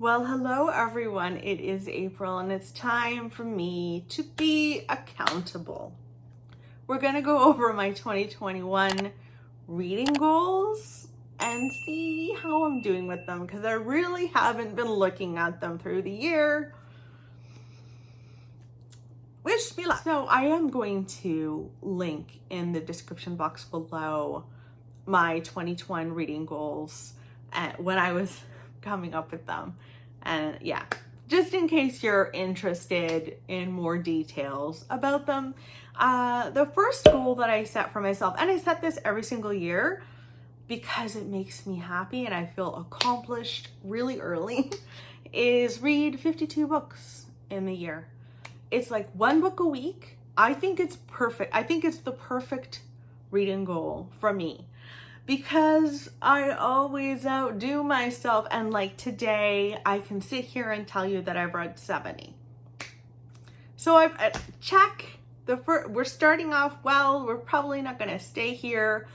Well, hello everyone. It is April and it's time for me to be accountable. We're going to go over my 2021 reading goals and see how I'm doing with them because I really haven't been looking at them through the year. Wish me luck. So I am going to link in the description box below my 2021 reading goals when I was coming up with them. And yeah, just in case you're interested in more details about them. The first goal that I set for myself, and I set this every single year because it makes me happy and I feel accomplished really early, is read 52 books in the year. It's like one book a week. I think it's perfect. I think it's the perfect reading goal for me because I always outdo myself. And like today, I can sit here and tell you that I've read 70. So I've check the first, we're starting off well. We're probably not going to stay here,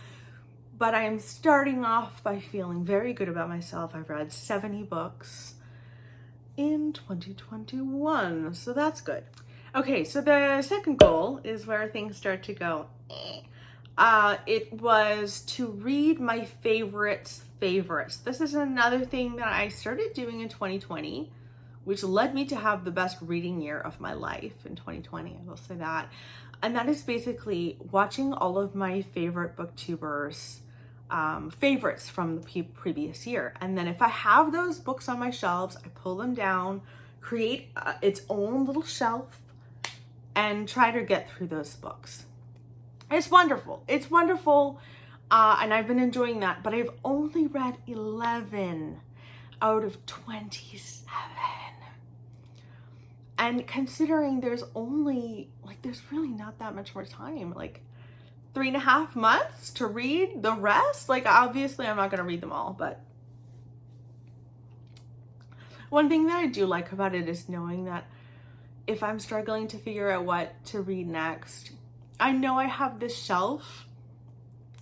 but I am starting off by feeling very good about myself. I've read 70 books in 2021, so that's good. Okay, so the second goal is where things start to go. It was to read my favorites. This is another thing that I started doing in 2020, which led me to have the best reading year of my life in 2020, I will say that. And that is basically watching all of my favorite booktubers favorites from the previous year. And then if I have those books on my shelves, I pull them down, create its own little shelf, and try to get through those books. It's wonderful. It's wonderful. And I've been enjoying that, but I've only read 11 out of 27. And considering there's only, there's really not that much more time, 3.5 months to read the rest. Obviously I'm not going to read them all, but one thing that I do like about it is knowing that if I'm struggling to figure out what to read next, I know I have this shelf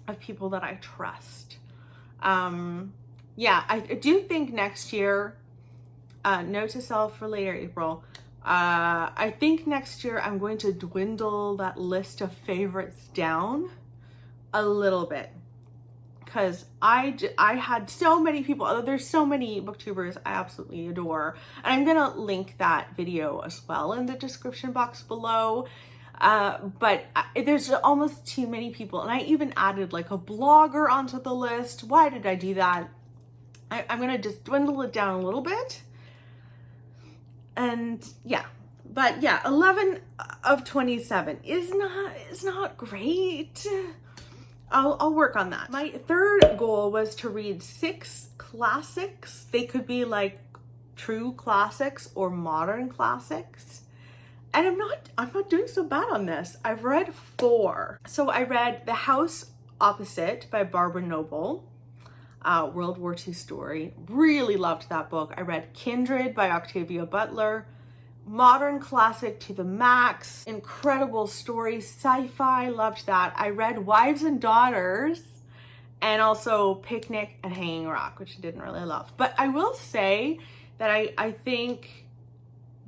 of people that I trust. Yeah, I do think next year, note to self for later, April, I think next year I'm going to dwindle that list of favorites down a little bit because I had so many people. There's so many booktubers I absolutely adore, and I'm gonna link that video as well in the description box below. But there's almost too many people, and I even added a blogger onto the list. Why did I do that? I'm gonna just dwindle it down a little bit. And yeah, but yeah, 11 of 27 is not great. I'll work on that. My third goal was to read 6 classics. They could be true classics or modern classics. And I'm not doing so bad on this. I've read 4. So I read The House Opposite by Barbara Noble. World War II story. Really loved that book. I read Kindred by Octavia Butler. Modern classic to the max. Incredible story. Sci-fi. Loved that. I read Wives and Daughters and also Picnic at Hanging Rock, which I didn't really love. But I will say that I think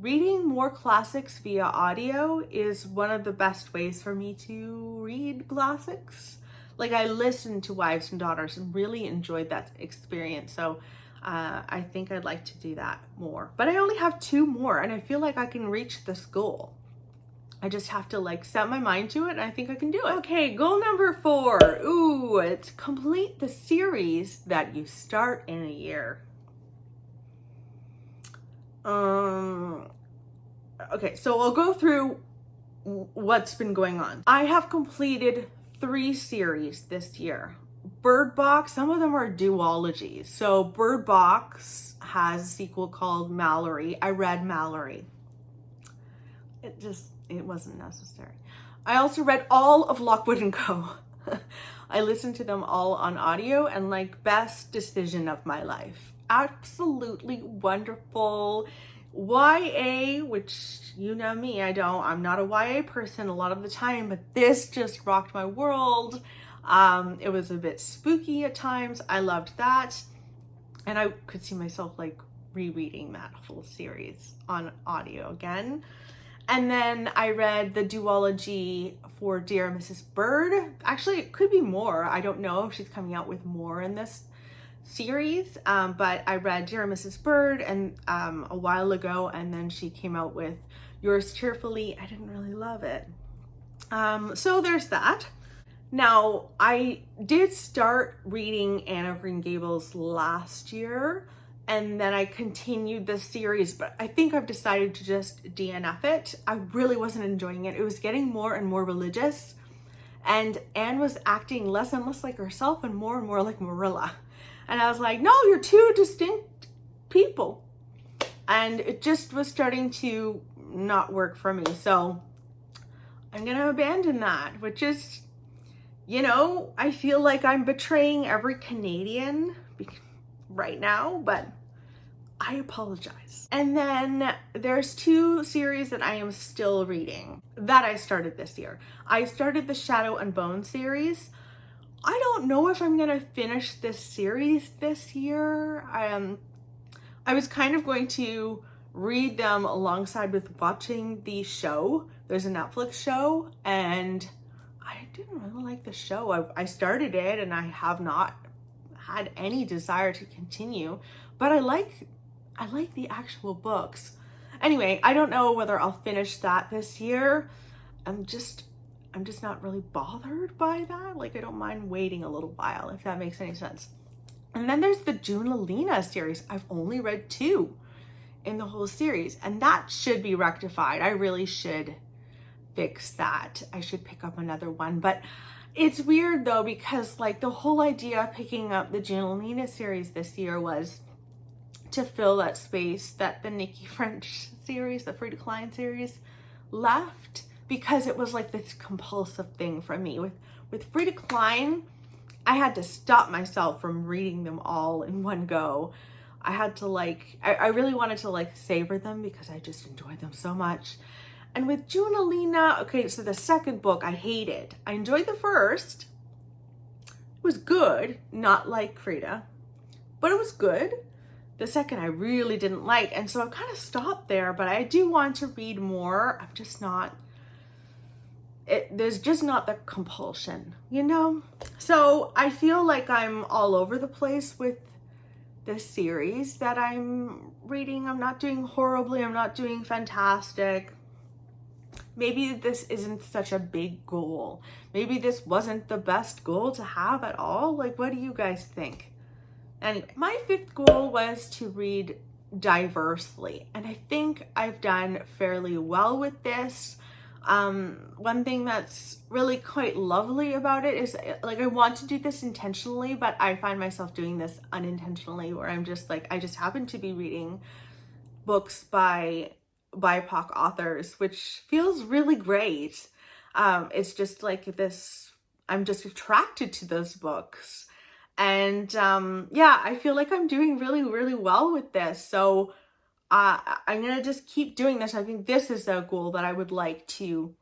reading more classics via audio is one of the best ways for me to read classics. I listened to Wives and Daughters and really enjoyed that experience. So I think I'd like to do that more. But I only have 2 more and I feel like I can reach this goal. I just have to set my mind to it and I think I can do it. Okay, goal number 4. Ooh, it's complete the series that you start in a year. Okay, so I'll go through what's been going on. I have completed 3 series this year. Bird Box, some of them are duologies. So Bird Box has a sequel called Mallory. I read Mallory. It wasn't necessary. I also read all of Lockwood & Co. I listened to them all on audio and best decision of my life. Absolutely wonderful. YA, which you know me, I'm not a YA person a lot of the time, but this just rocked my world. It was a bit spooky at times. I loved that. And I could see myself rereading that whole series on audio again. And then I read the duology for Dear Mrs. Bird. Actually, it could be more. I don't know if she's coming out with more in this series, but I read Dear Mrs. Bird and a while ago, and then she came out with Yours Cheerfully. I didn't really love it. So there's that. Now, I did start reading Anne of Green Gables last year, and then I continued the series, but I think I've decided to just DNF it. I really wasn't enjoying it. It was getting more and more religious, and Anne was acting less and less like herself and more like Marilla. And I was like, no, you're two distinct people. And it just was starting to not work for me. So I'm gonna abandon that, which is, you know, I feel like I'm betraying every Canadian right now, but I apologize. And then there's two series that I am still reading that I started this year. I started the Shadow and Bone series. I don't know if I'm gonna finish this series this year. I was kind of going to read them alongside with watching the show. There's a Netflix show, and I didn't really like the show. I started it and I have not had any desire to continue, but I like the actual books. Anyway, I don't know whether I'll finish that this year. I'm just not really bothered by that. Like, I don't mind waiting a little while, if that makes any sense. And then there's the Junalina series. I've only read 2 in the whole series, and that should be rectified. I really should fix that. I should pick up another one. But it's weird though, because like the whole idea of picking up the Junalina series this year was to fill that space that the Nikki French series, the Frida Klein series, left, because it was like this compulsive thing for me. With Frida Klein, I had to stop myself from reading them all in one go. I had to I really wanted to savor them because I just enjoyed them so much. And with Junalina, okay, so the second book I hated. I enjoyed the first. It was good, not like Frida, but it was good. The second I really didn't like, and so I kind of stopped there, but I do want to read more. I'm just not, there's just not the compulsion, you know? So I feel like I'm all over the place with this series that I'm reading. I'm not doing horribly, I'm not doing fantastic. Maybe this isn't such a big goal. Maybe this wasn't the best goal to have at all. Like, what do you guys think? Anyway, my 5th goal was to read diversely, and I think I've done fairly well with this. One thing that's really quite lovely about it is, like, I want to do this intentionally, but I find myself doing this unintentionally, where I'm just like, I just happen to be reading books by BIPOC authors, which feels really great. It's just like this, I'm just attracted to those books. And yeah, I feel like I'm doing really, really well with this. So I'm gonna just keep doing this. I think this is a goal that I would like to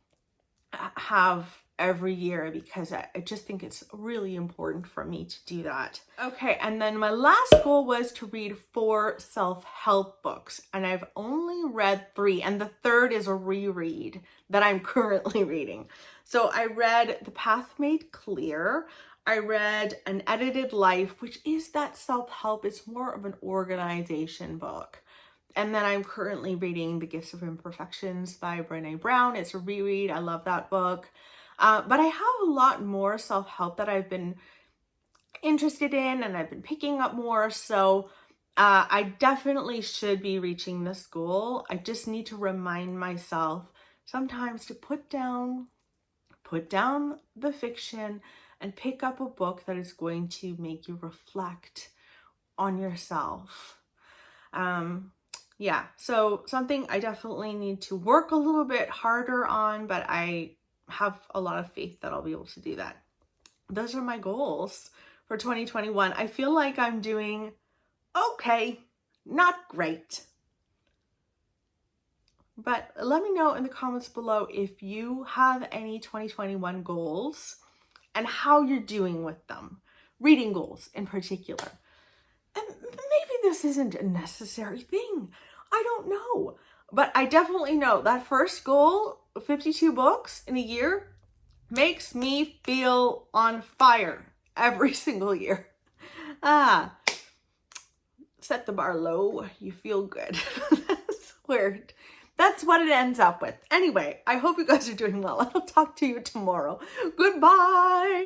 have every year, because I just think it's really important for me to do that. Okay, and then my last goal was to read 4 self-help books, and I've only read 3, and the 3rd is a reread that I'm currently reading. So I read The Path Made Clear. I read An Edited Life, which is that self-help. It's more of an organization book. And then I'm currently reading The Gifts of Imperfections by Brené Brown. It's a reread. I love that book. But I have a lot more self-help that I've been interested in, and I've been picking up more. So I definitely should be reaching this goal. I just need to remind myself sometimes to put down the fiction and pick up a book that is going to make you reflect on yourself. Yeah, so something I definitely need to work a little bit harder on, but I have a lot of faith that I'll be able to do that. Those are my goals for 2021. I feel like I'm doing okay, not great. But let me know in the comments below if you have any 2021 goals and how you're doing with them. Reading goals in particular. And maybe this isn't a necessary thing. I don't know. But I definitely know that first goal, 52 books in a year, makes me feel on fire every single year. Set the bar low, you feel good. That's weird. That's what it ends up with. Anyway, I hope you guys are doing well. I'll talk to you tomorrow. Goodbye.